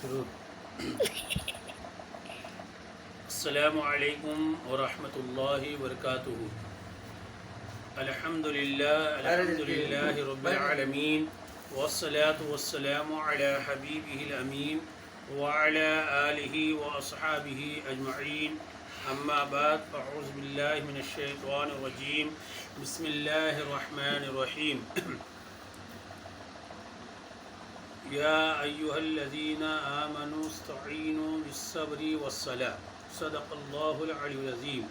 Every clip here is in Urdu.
شروع السلام علیکم ورحمۃ اللہ وبرکاتہ۔ الحمدللہ رب العالمین والصلاة والسلام علی حبیبہ الامین وعلی آلہ واصحابہ اجمعین، اما بعد فاعوذ باللہ من الشیطان الرجیم، بسم اللہ الرحمن الرحیم۔ یا ایہا الذین آمنوا استعینوا بالصبر والصلاة، صدق اللہ العلی العظیم،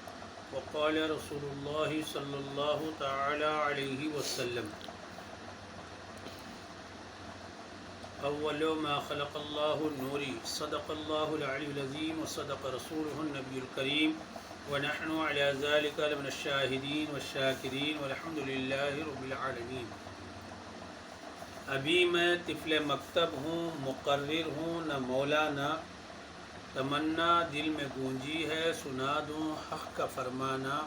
وقال رسول اللہ صلی اللہ تعالی علیہ وسلم، اول ما خلق اللہ النور، صدق اللہ العلی العظیم وصدق رسولہ النبی الکریم، ونحن علی ذلک لمن الشاہدین والشاکرین والحمد للہ رب العالمین۔ ابھی میں طفل مکتب ہوں، مقرر ہوں، نہ مولانا، تمنا دل میں گونجی ہے، سنا دوں حق کا فرمانا،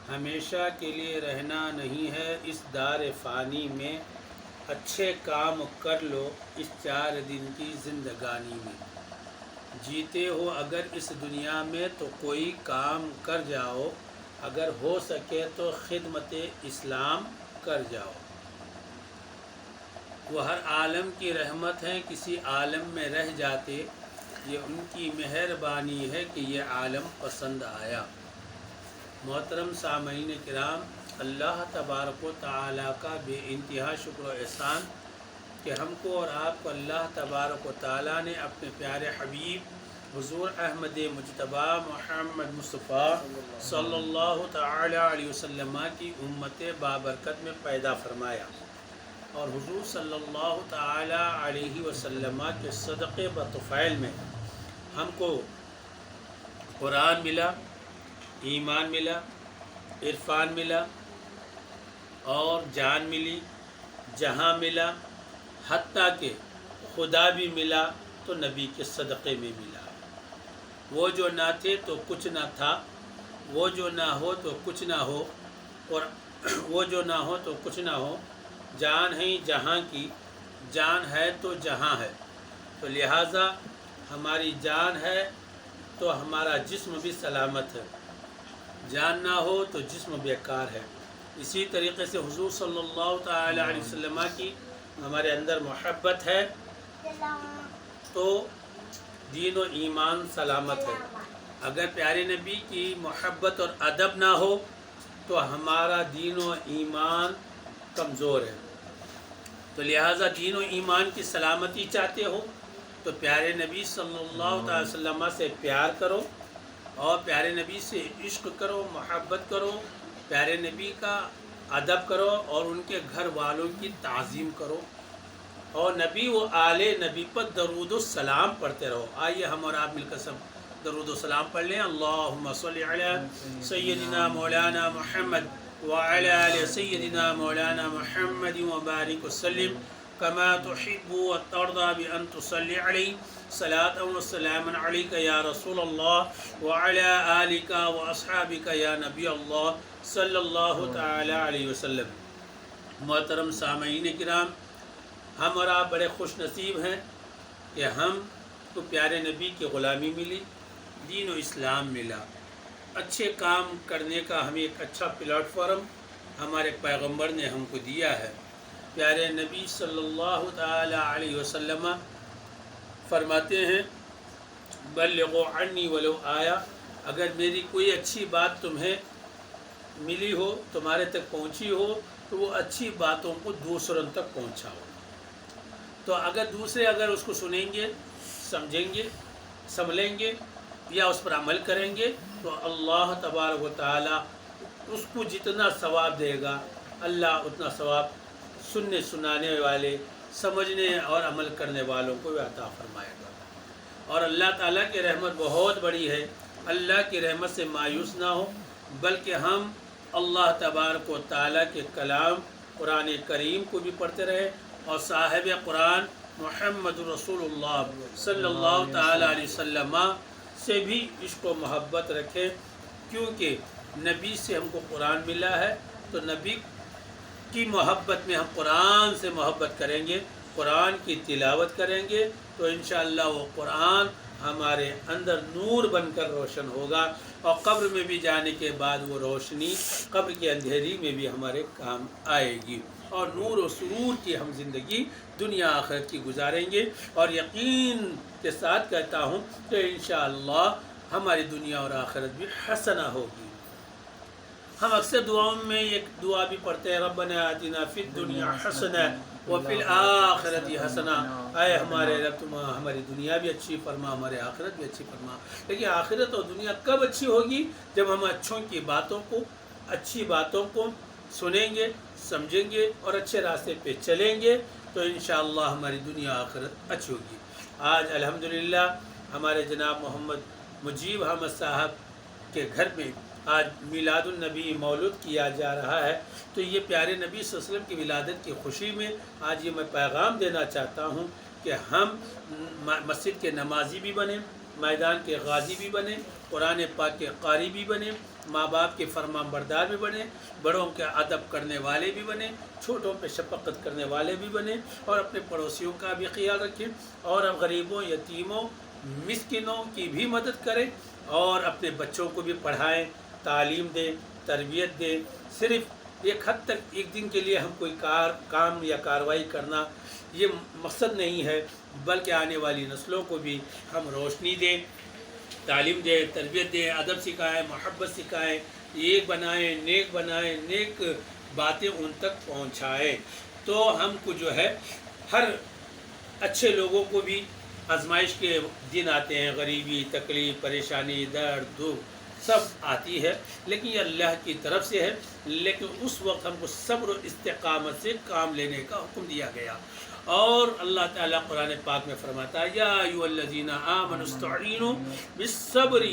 ہمیشہ کے لیے رہنا نہیں ہے اس دار فانی میں، اچھے کام کر لو اس 4 دن کی زندگانی میں، جیتے ہو اگر اس دنیا میں تو کوئی کام کر جاؤ، اگر ہو سکے تو خدمت اسلام کر جاؤ۔ وہ ہر عالم کی رحمت ہیں، کسی عالم میں رہ جاتے، یہ ان کی مہربانی ہے کہ یہ عالم پسند آیا۔ محترم سامعین کرام، اللہ تبارک و تعالیٰ کا بے انتہا شکر و احسان کہ ہم کو اور آپ کو اللہ تبارک و تعالیٰ نے اپنے پیارے حبیب حضور احمد مجتبیٰ محمد مصطفیٰ صلی اللہ تعالی علیہ وسلم کی امت بابرکت میں پیدا فرمایا، اور حضور صلی اللہ تعالی علیہ وسلم کے صدقے بطفیل میں ہم کو قرآن ملا، ایمان ملا، عرفان ملا، اور جان ملی، جہاں ملا، حتیٰ کہ خدا بھی ملا تو نبی کے صدقے میں ملا۔ وہ جو نہ تھے تو کچھ نہ تھا، وہ جو نہ ہو تو کچھ نہ ہو، اور وہ جو نہ ہو تو کچھ نہ ہو، جان ہے جہاں کی، جان ہے تو جہاں ہے، تو لہٰذا ہماری جان ہے تو ہمارا جسم بھی سلامت ہے، جان نہ ہو تو جسم بیکار ہے۔ اسی طریقے سے حضور صلی اللہ تعالی علیہ وسلم کی ہمارے اندر محبت ہے تو دین و ایمان سلامت ہے۔ اگر پیارے نبی کی محبت اور ادب نہ ہو تو ہمارا دین و ایمان کمزور ہے، تو لہٰذا دین و ایمان کی سلامتی چاہتے ہو تو پیارے نبی صلی اللہ تعالی وسلم سے پیار کرو، اور پیارے نبی سے عشق کرو، محبت کرو، پیارے نبی کا ادب کرو، اور ان کے گھر والوں کی تعظیم کرو، اور نبی و آل نبی پر درود و سلام پڑھتے رہو۔ آئیے ہم اور آپ مل کر سب درود و سلام پڑھ لیں۔ اللہم صلی علی سیدنا مولانا محمد وعلی آل سیدنا مولانا محمد وبارک وسلم کما تحب وترضى بأن تصلی علی صلاۃ وسلام علیک یا رسول اللہ وعلی آلک واصحابک یا نبی اللہ صلی اللہ تعالی علیہ وسلم۔ محترم سامعین کرام، ہم اور آپ بڑے خوش نصیب ہیں کہ ہم کو پیارے نبی کی غلامی ملی، دین و اسلام ملا، اچھے کام کرنے کا ہمیں ایک اچھا پلیٹ فارم ہمارے پیغمبر نے ہم کو دیا ہے۔ پیارے نبی صلی اللہ تعالی علیہ وسلم فرماتے ہیں، بلغوا عنی ولو آیا، اگر میری کوئی اچھی بات تمہیں ملی ہو، تمہارے تک پہنچی ہو، تو وہ اچھی باتوں کو دوسروں تک پہنچاؤ۔ تو اگر دوسرے اس کو سنیں گے، سمجھیں گے، سنبھلیں گے یا اس پر عمل کریں گے تو اللہ تبارک و تعالیٰ اس کو جتنا ثواب دے گا، اللہ اتنا ثواب سننے سنانے والے، سمجھنے اور عمل کرنے والوں کو عطا فرمائے گا۔ اور اللہ تعالیٰ کی رحمت بہت بڑی ہے، اللہ کی رحمت سے مایوس نہ ہو، بلکہ ہم اللہ تبارک و تعالیٰ کے کلام قرآن کریم کو بھی پڑھتے رہے، اور صاحب قرآن محمد رسول اللہ صلی اللہ تعالی علیہ وسلم سے بھی عشق و محبت رکھیں، کیونکہ نبی سے ہم کو قرآن ملا ہے، تو نبی کی محبت میں ہم قرآن سے محبت کریں گے قرآن کی تلاوت کریں گے تو انشاءاللہ وہ قرآن ہمارے اندر نور بن کر روشن ہوگا، اور قبر میں بھی جانے کے بعد وہ روشنی قبر کے اندھیری میں بھی ہمارے کام آئے گی، اور نور و سرور کی ہم زندگی دنیا آخرت کی گزاریں گے۔ اور یقین کے ساتھ کہتا ہوں کہ انشاءاللہ ہماری دنیا اور آخرت بھی حسنہ ہوگی۔ ہم اکثر دعاؤں میں ایک دعا بھی پڑھتے ہیں، ربنا آتنا فی الدنیا حسنہ وفی الآخرت حسنہ، اے ہمارے رب تم ہماری دنیا بھی اچھی فرما، ہمارے آخرت بھی اچھی فرما۔ لیکن آخرت اور دنیا کب اچھی ہوگی؟ جب ہم اچھی باتوں کو سنیں گے، سمجھیں گے اور اچھے راستے پہ چلیں گے تو انشاءاللہ ہماری دنیا آخرت اچھی ہوگی۔ آج الحمدللہ ہمارے جناب محمد مجیب احمد صاحب کے گھر میں آج میلاد النبی مولود کیا جا رہا ہے، تو یہ پیارے نبی صلی اللہ علیہ وسلم کی ولادت کی خوشی میں آج یہ میں پیغام دینا چاہتا ہوں کہ ہم مسجد کے نمازی بھی بنیں، میدان کے غازی بھی بنیں، قرآن پاک کے قاری بھی بنیں، ماں باپ کے فرمان بردار بھی بنیں، بڑوں کے ادب کرنے والے بھی بنیں، چھوٹوں پہ شفقت کرنے والے بھی بنیں، اور اپنے پڑوسیوں کا بھی خیال رکھیں، اور غریبوں، یتیموں، مسکینوں کی بھی مدد کریں، اور اپنے بچوں کو بھی پڑھائیں، تعلیم دیں، تربیت دیں۔ صرف ایک حد تک ایک دن کے لیے ہم کوئی کام یا کارروائی کرنا یہ مقصد نہیں ہے، بلکہ آنے والی نسلوں کو بھی ہم روشنی دیں، تعلیم دیں، تربیت دیں، ادب سکھائیں، محبت سکھائیں، ایک بنائیں، نیک باتیں ان تک پہنچائیں۔ تو ہم کو جو ہے ہر اچھے لوگوں کو بھی آزمائش کے دن آتے ہیں، غریبی، تکلیف، پریشانی، درد، دکھ سب آتی ہے، لیکن یہ اللہ کی طرف سے ہے۔ لیکن اس وقت ہم کو صبر و استقامت سے کام لینے کا حکم دیا گیا، اور اللہ تعالیٰ قرآن پاک میں فرماتا ہے یا ایھا الذین آمنوا استعینوا بالصبر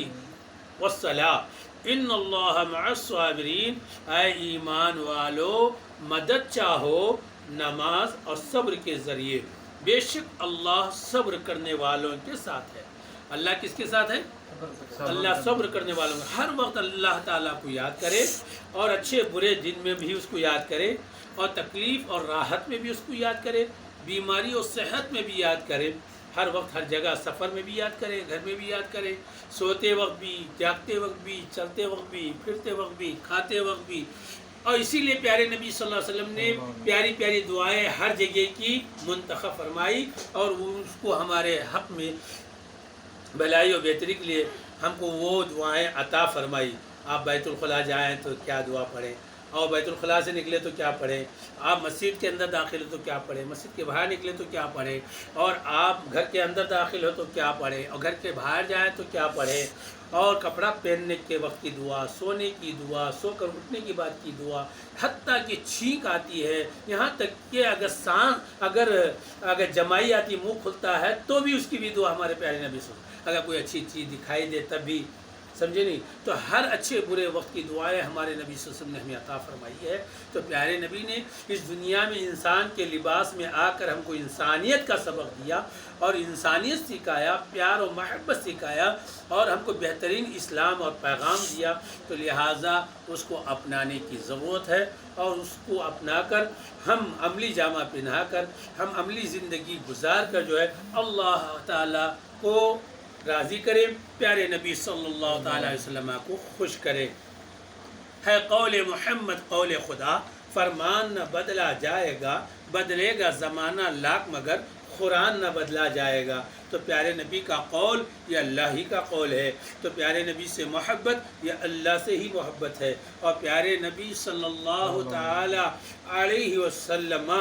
والصلاۃ ان اللہ مع الصابرین، اے ایمان والو مدد چاہو نماز اور صبر کے ذریعے، بے شک اللہ صبر کرنے والوں کے ساتھ ہے۔ اللہ کس کے ساتھ ہے؟ اللہ صبر کرنے والوں میں۔ ہر وقت اللہ تعالیٰ کو یاد کرے، اور اچھے برے دن میں بھی اس کو یاد کرے، اور تکلیف اور راحت میں بھی اس کو یاد کرے، بیماری اور صحت میں بھی یاد کرے، ہر وقت ہر جگہ، سفر میں بھی یاد کرے، گھر میں بھی یاد کرے، سوتے وقت بھی، جاگتے وقت بھی، چلتے وقت بھی، پھرتے وقت بھی، کھاتے وقت بھی۔ اور اسی لیے پیارے نبی صلی اللہ علیہ وسلم نے پیاری پیاری دعائیں ہر جگہ کی منتخب فرمائی، اور اس کو ہمارے حق میں بھلائی اور بہتری کے لیے ہم کو وہ دعائیں عطا فرمائی۔ آپ بیت الخلاء جائیں تو کیا دعا پڑھیں، اور بیت الخلاء سے نکلے تو کیا پڑھیں، آپ مسجد کے اندر داخل ہو تو کیا پڑھیں، مسجد کے باہر نکلے تو کیا پڑھیں، اور آپ گھر کے اندر داخل ہو تو کیا پڑھیں، اور گھر کے باہر جائیں تو کیا پڑھیں، اور کپڑا پہننے کے وقت کی دعا، سونے کی دعا، سو کر اٹھنے کے بعد کی دعا، حتیٰ کہ چھینک آتی ہے، یہاں تک کہ اگر جمائی آتی، منہ کھلتا ہے تو بھی اس کی بھی دعا ہمارے پیارے نبی صلی اللہ علیہ وسلم، اگر کوئی اچھی چیز دکھائی دے تب بھی، سمجھے نہیں؟ تو ہر اچھے برے وقت کی دعائیں ہمارے نبی صلی اللہ علیہ وسلم نے ہمیں عطا فرمائی ہے۔ تو پیارے نبی نے اس دنیا میں انسان کے لباس میں آ کر ہم کو انسانیت کا سبق دیا، اور انسانیت سکھایا، پیار و محبت سکھایا، اور ہم کو بہترین اسلام اور پیغام دیا، تو لہٰذا اس کو اپنانے کی ضرورت ہے، اور اس کو اپنا کر ہم عملی جامہ پہنا کر ہم عملی زندگی گزار کر جو ہے اللہ تعالیٰ کو راضی کرے، پیارے نبی صلی اللہ تعالیٰ علیہ وسلم کو خوش کرے۔ ہے قول محمد قول خدا، فرمان نہ بدلا جائے گا، بدلے گا زمانہ لاکھ مگر قرآن نہ بدلا جائے گا۔ تو پیارے نبی کا قول یہ اللہ ہی کا قول ہے، تو پیارے نبی سے محبت یہ اللہ سے ہی محبت ہے، اور پیارے نبی صلی اللہ تعالیٰ علیہ وسلم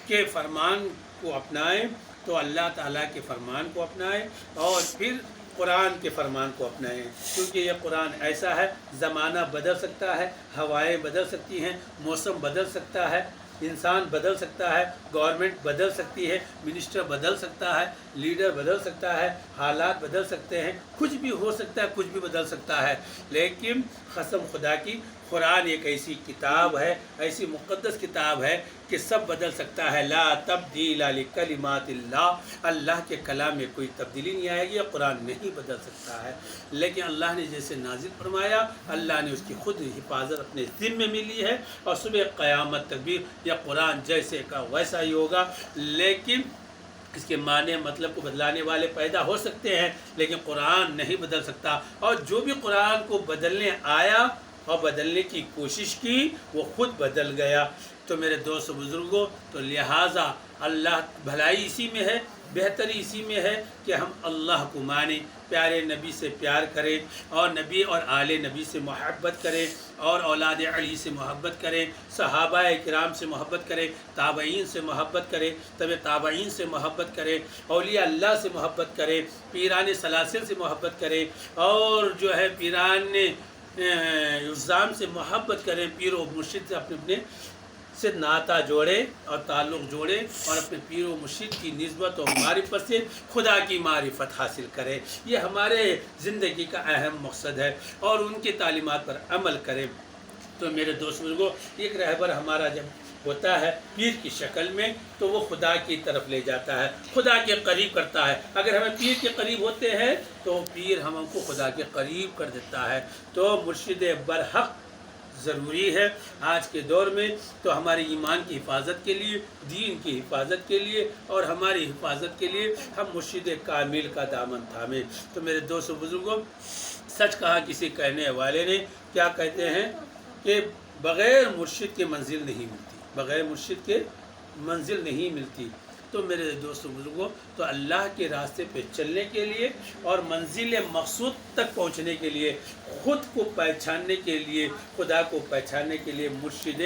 کے فرمان کو اپنائیں تو اللہ تعالیٰ کے فرمان کو اپنائیں، اور پھر قرآن کے فرمان کو اپنائیں، کیونکہ یہ قرآن ایسا ہے زمانہ بدل سکتا ہے، ہوائیں بدل سکتی ہیں، موسم بدل سکتا ہے، انسان بدل سکتا ہے، گورنمنٹ بدل سکتی ہے، منسٹر بدل سکتا ہے، لیڈر بدل سکتا ہے، حالات بدل سکتے ہیں، کچھ بھی ہو سکتا ہے، کچھ بھی بدل سکتا ہے، لیکن قسم خدا کی قرآن ایک ایسی کتاب ہے، ایسی مقدس کتاب ہے کہ سب بدل سکتا ہے۔ لا تبدیل لکلمات اللہ، اللہ کے کلام میں کوئی تبدیلی نہیں آئے گی، قرآن نہیں بدل سکتا ہے۔ لیکن اللہ نے جیسے نازل فرمایا، اللہ نے اس کی خود حفاظت اپنے ذمے میں لی ہے، اور صبح قیامت تک بھی یہ قرآن جیسے کا ویسا ہی ہوگا۔ لیکن اس کے معنی مطلب کو بدلانے والے پیدا ہو سکتے ہیں، لیکن قرآن نہیں بدل سکتا، اور جو بھی قرآن کو بدلنے آیا اور بدلنے کی کوشش کی وہ خود بدل گیا۔ تو میرے دوست بزرگوں، تو لہٰذا اللہ بھلائی اسی میں ہے، بہتری اسی میں ہے کہ ہم اللہ کو مانیں، پیارے نبی سے پیار کریں، اور نبی اور آل نبی سے محبت کریں، اور اولاد علی سے محبت کریں، صحابہ کرام سے محبت کریں، تابعین سے محبت کریں، تابعین سے محبت کریں، اولیاء اللہ سے محبت کریں، پیران سلاسل سے محبت کریں، اور جو ہے پیران عظام سے محبت کریں، پیر و مرشد سے اپنے سے ناطہ جوڑے اور تعلق جوڑے، اور اپنے پیر و مرشد کی نسبت اور معرفت سے خدا کی معرفت حاصل کرے۔ یہ ہمارے زندگی کا اہم مقصد ہے، اور ان کی تعلیمات پر عمل کریں۔ تو میرے دوست بزرگوں، ایک رہبر ہمارا جب ہوتا ہے پیر کی شکل میں، تو وہ خدا کی طرف لے جاتا ہے، خدا کے قریب کرتا ہے۔ اگر ہمیں پیر کے قریب ہوتے ہیں تو پیر ہم کو خدا کے قریب کر دیتا ہے۔ تو مرشد برحق ضروری ہے آج کے دور میں، تو ہمارے ایمان کی حفاظت کے لیے، دین کی حفاظت کے لیے، اور ہماری حفاظت کے لیے ہم مرشد کامل کا دامن تھامیں۔ تو میرے دوست و بزرگوں، سچ کہا کسی کہنے والے نے، کیا کہتے ہیں کہ بغیر مرشد کے منزل نہیں ملتی، بغیر مرشد کے منزل نہیں ملتی۔ تو میرے دوست و بزرگوں، تو اللہ کے راستے پہ چلنے کے لیے اور منزل مقصود تک پہنچنے کے لیے، خود کو پہچاننے کے لیے، خدا کو پہچاننے کے لیے مرشد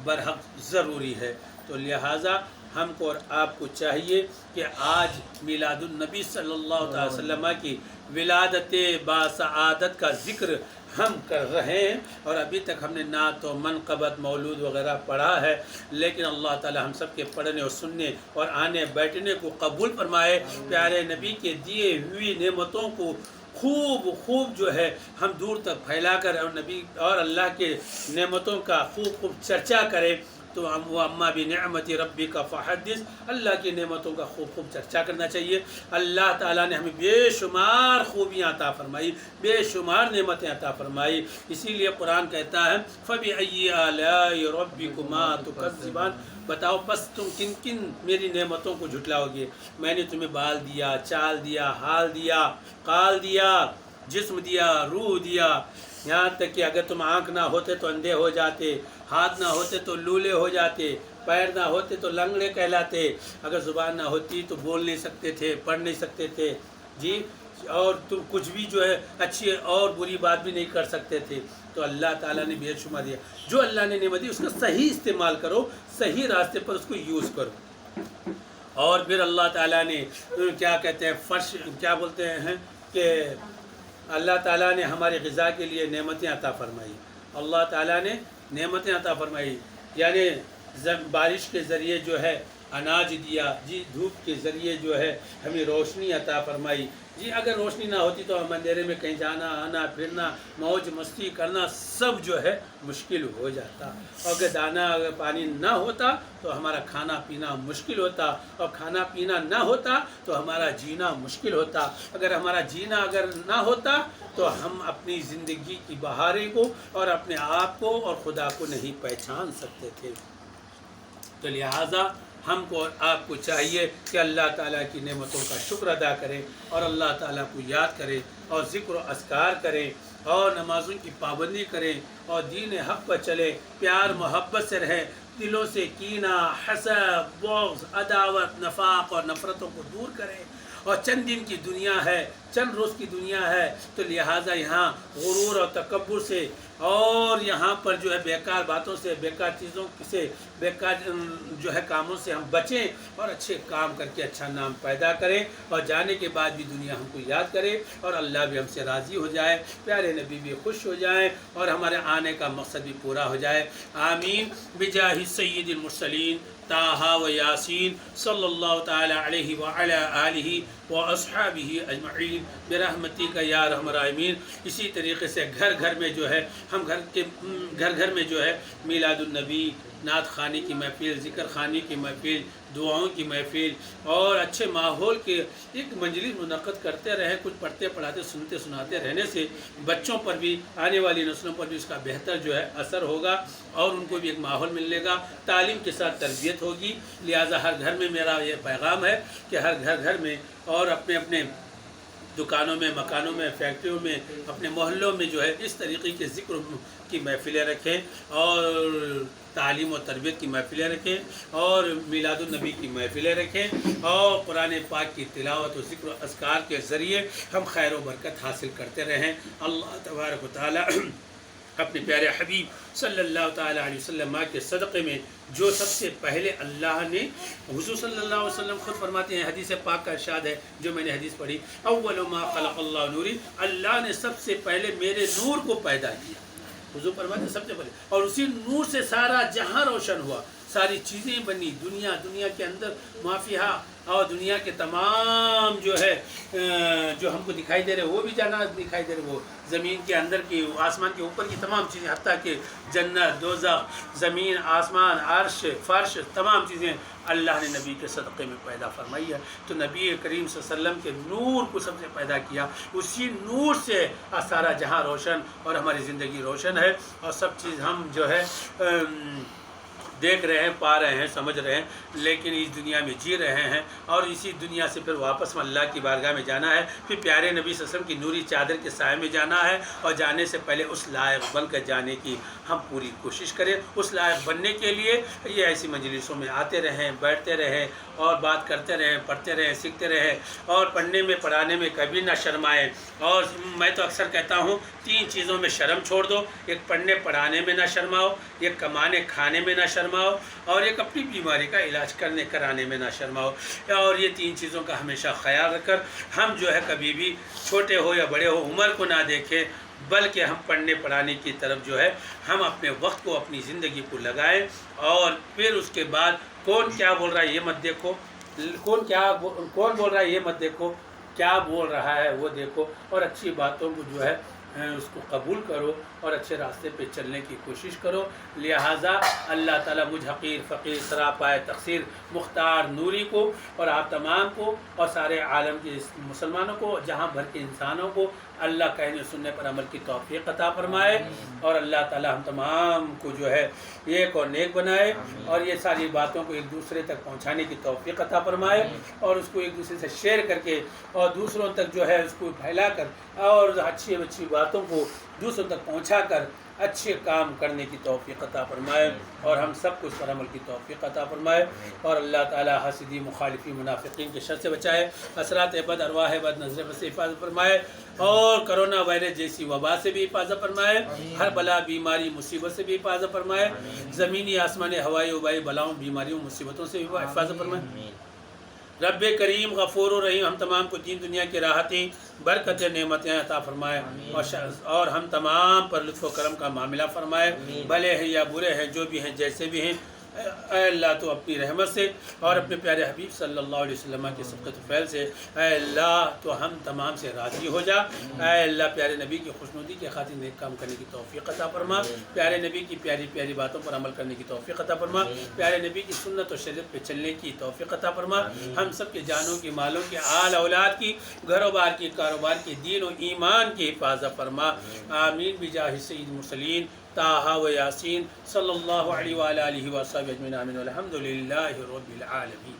برحق ضروری ہے۔ تو لہٰذا ہم کو اور آپ کو چاہیے کہ آج میلاد النبی صلی اللہ علیہ وسلم کی ولادت باسعادت کا ذکر ہم کر رہے ہیں، اور ابھی تک ہم نے نعت و منقبت مولود وغیرہ پڑھا ہے، لیکن اللہ تعالی ہم سب کے پڑھنے اور سننے اور آنے بیٹھنے کو قبول فرمائے۔ پیارے نبی کے دیے ہوئی نعمتوں کو خوب جو ہے ہم دور تک پھیلا کر، اور نبی اور اللہ کے نعمتوں کا خوب چرچا کریں۔ تو اما بنعمت ربک فحدث، اللہ کی نعمتوں کا خوب چرچا کرنا چاہیے۔ اللہ تعالیٰ نے ہمیں بے شمار خوبیاں عطا فرمائی، بے شمار نعمتیں عطا فرمائی، اسی لیے قرآن کہتا ہے فَبِأَيِّ آلَاءِ رَبِّكُمَا تُكَذِّبَانِ، بتاؤ پس تم کن کن میری نعمتوں کو جھٹلاؤ گے۔ میں نے تمہیں بال دیا، چال دیا، حال دیا، قال دیا، جسم دیا، روح دیا، یہاں تک کہ اگر تم آنکھ نہ ہوتے تو اندھے ہو جاتے، ہاتھ نہ ہوتے تو لولے ہو جاتے، پیر نہ ہوتے تو لنگڑے کہلاتے، اگر زبان نہ ہوتی تو بول نہیں سکتے تھے، پڑھ نہیں سکتے تھے، جی، اور تم کچھ بھی جو ہے اچھی اور بری بات بھی نہیں کر سکتے تھے۔ تو اللہ تعالیٰ نے بے شمار دیا، جو اللہ نے نعمت دی اس کا صحیح استعمال کرو، صحیح راستے پر اس کو یوز کرو۔ اور پھر اللہ تعالیٰ نے کیا کہتے ہیں، فرش کیا بولتے ہیں کہ اللہ تعالیٰ نے ہماری غذا کے لیے نعمتیں عطا فرمائی، اللہ تعالیٰ نے نعمتیں عطا فرمائی، یعنی بارش کے ذریعے جو ہے اناج دیا، جی، دھوپ کے ذریعے جو ہے ہمیں روشنی عطا فرمائی، جی، اگر روشنی نہ ہوتی تو ہم اندھیرے میں کہیں جانا آنا پھرنا موج مستی کرنا سب جو ہے مشکل ہو جاتا، اور اگر دانا اگر پانی نہ ہوتا تو ہمارا کھانا پینا مشکل ہوتا، اور کھانا پینا نہ ہوتا تو ہمارا جینا مشکل ہوتا، اگر ہمارا جینا اگر نہ ہوتا تو ہم اپنی زندگی کی بہاریں کو اور اپنے آپ کو اور خدا کو نہیں پہچان سکتے تھے۔ تو لہٰذا ہم کو اور آپ کو چاہیے کہ اللہ تعالیٰ کی نعمتوں کا شکر ادا کریں، اور اللہ تعالیٰ کو یاد کریں، اور ذکر و اذکار کریں، اور نمازوں کی پابندی کریں، اور دین حق پر چلیں، پیار محبت سے رہیں، دلوں سے کینہ، حسد، بغض، عداوت، نفاق اور نفرتوں کو دور کریں۔ اور چند دن کی دنیا ہے، چند روز کی دنیا ہے، تو لہٰذا یہاں غرور اور تکبر سے، اور یہاں پر جو ہے بیکار باتوں سے، بیکار چیزوں سے، بیکار جو ہے کاموں سے ہم بچیں، اور اچھے کام کر کے اچھا نام پیدا کریں، اور جانے کے بعد بھی دنیا ہم کو یاد کرے، اور اللہ بھی ہم سے راضی ہو جائے، پیارے نبی بھی خوش ہو جائیں، اور ہمارے آنے کا مقصد بھی پورا ہو جائے۔ آمین بجاہ بجاہ سید المرسلین طٰہٰ و یاسین صلی اللہ تعالی علیہ وعلی آلہ و اصحابہ اجمعین برحمتک یا ارحم الراحمین۔ اسی طریقے سے گھر گھر میں جو ہے ہم گھر گھر میں جو ہے میلاد النبی، نعت خوانی کی محفل، ذکر خوانی کی محفل، دعاؤں کی محفل اور اچھے ماحول کے ایک مجلس منعقد کرتے رہیں۔ کچھ پڑھتے پڑھاتے سنتے سناتے رہنے سے بچوں پر بھی، آنے والی نسلوں پر بھی اس کا بہتر جو ہے اثر ہوگا اور ان کو بھی ایک ماحول ملے گا، تعلیم کے ساتھ تربیت ہوگی۔ لہٰذا ہر گھر میں میرا یہ پیغام ہے کہ ہر گھر میں اور اپنے اپنے دکانوں میں، مکانوں میں، فیکٹریوں میں، اپنے محلوں میں جو ہے اس طریقے کے ذکر کی محفلیں رکھیں اور تعلیم و تربیت کی محفلیں رکھیں اور میلاد النبی کی محفلیں رکھیں اور قرآن پاک کی تلاوت و ذکر و اذکار کے ذریعے ہم خیر و برکت حاصل کرتے رہیں۔ اللہ تبارک و تعالی اپنے پیارے حبیب صلی اللہ تعالی علیہ وسلم کے صدقے میں جو سب سے پہلے اللہ نے، حضور صلی اللہ علیہ وسلم خود فرماتے ہیں، حدیث پاک کا ارشاد ہے جو میں نے حدیث پڑھی، اول ما خلق اللہ نوری، اللہ نے سب سے پہلے میرے نور کو پیدا کیا۔ حضور فرماتے ہیں سب سے پہلے، اور اسی نور سے سارا جہاں روشن ہوا، ساری چیزیں بنی، دنیا کے اندر مافیہ اور دنیا کے تمام جو ہے جو ہم کو دکھائی دے رہے وہ بھی جنات دکھائی دے رہے، وہ زمین کے اندر کی، آسمان کے اوپر کی تمام چیزیں، حتیٰ کہ جنت، دوزخ، زمین، آسمان، عرش، فرش، تمام چیزیں اللہ نے نبی کے صدقے میں پیدا فرمائی ہے۔ تو نبی کریم صلی اللہ علیہ وسلم کے نور کو سب سے پیدا کیا، اسی نور سے سارا جہاں روشن اور ہماری زندگی روشن ہے اور سب چیز ہم جو ہے دیکھ رہے ہیں، پا رہے ہیں، سمجھ رہے ہیں، لیکن اس دنیا میں جی رہے ہیں اور اسی دنیا سے پھر واپس اللہ کی بارگاہ میں جانا ہے، پھر پیارے نبی صلی اللہ علیہ وسلم کی نوری چادر کے سائے میں جانا ہے اور جانے سے پہلے اس لائق بن کر جانے کی ہم پوری کوشش کریں۔ اس لائق بننے کے لیے یہ ایسی مجلسوں میں آتے رہیں، بیٹھتے رہیں اور بات کرتے رہیں، پڑھتے رہیں، سیکھتے رہیں اور پڑھنے میں پڑھانے میں کبھی نہ شرمائیں۔ اور میں تو اکثر کہتا ہوں 3 چیزوں میں شرم چھوڑ دو، ایک پڑھنے پڑھانے میں نہ شرماؤ، ایک کمانے کھانے میں نہ شرماؤ اور ایک اپنی بیماری کا علاج کرانے میں نہ شرماؤ۔ اور یہ 3 چیزوں کا ہمیشہ خیال رکھ کر ہم جو ہے کبھی بھی چھوٹے ہو یا بڑے ہو عمر کو نہ دیکھیں، بلکہ ہم پڑھنے پڑھانے کی طرف جو ہے ہم اپنے وقت کو، اپنی زندگی کو لگائیں اور پھر اس کے بعد کون کیا بول رہا ہے یہ مت دیکھو، کون بول رہا ہے یہ مت دیکھو، کیا بول رہا ہے وہ دیکھو اور اچھی باتوں کو جو ہے اس کو قبول کرو اور اچھے راستے پہ چلنے کی کوشش کرو۔ لہٰذا اللہ تعالیٰ مجھ حقیر فقیر سراپائے تقصیر مختار نوری کو اور آپ تمام کو اور سارے عالم کے مسلمانوں کو، جہاں بھر کے انسانوں کو اللہ کہنے سننے پر عمل کی توفیق عطا فرمائے اور اللہ تعالیٰ ہم تمام کو جو ہے ایک اور نیک بنائے اور یہ ساری باتوں کو ایک دوسرے تک پہنچانے کی توفیق عطا فرمائے اور اس کو ایک دوسرے سے شیئر کر کے اور دوسروں تک جو ہے اس کو پھیلا کر اور اچھی باتوں کو دوسروں تک پہنچا کر اچھے کام کرنے کی توفیق عطا فرمائے اور ہم سب کو اس پر عمل کی توفیق عطا فرمائے اور اللہ تعالی حاسدی، مخالفی، منافقین کے شر سے بچائے، اثرات بد، ارواح بد نظر بد سے حفاظت فرمائے اور کرونا وائرس جیسی وبا سے بھی حفاظت فرمائے، ہر بلا، بیماری، مصیبت سے بھی حفاظت فرمائے، زمینی، آسمانی، ہوائی، وبائی بلاؤں، بیماریوں، مصیبتوں سے بھی حفاظت فرمائے۔ رب کریم غفور و رحیم ہم تمام کو دین دنیا کی راحتیں، برکتیں، نعمتیں عطا فرمائے اور ہم تمام پر لطف و کرم کا معاملہ فرمائے، بھلے ہیں یا برے ہیں، جو بھی ہیں، جیسے بھی ہیں۔ اے اللہ تو اپنی رحمت سے اور اپنے پیارے حبیب صلی اللہ علیہ وسلم کے سبقت و فعل سے اے اللہ تو ہم تمام سے راضی ہو جا۔ اے اللہ پیارے نبی کی خوشنودی کے خاطر نیک کام کرنے کی توفیق عطا فرما، پیارے نبی کی پیاری پیاری باتوں پر عمل کرنے کی توفیق عطا فرما، پیارے نبی کی سنت و شریعت پہ چلنے کی توفیق عطا فرما، ہم سب کے جانوں کی، مالوں کی، آل اولاد کی، گھر و بار کی، کاروبار کی، دین و ایمان کی حفاظت فرما۔ آمین بجاہ سید المرسلین طٰہٰ و یاسین صلی اللہ علیہ وآلہ وصحبہ اجمعین، آمین، والحمد للہ رب العالمین۔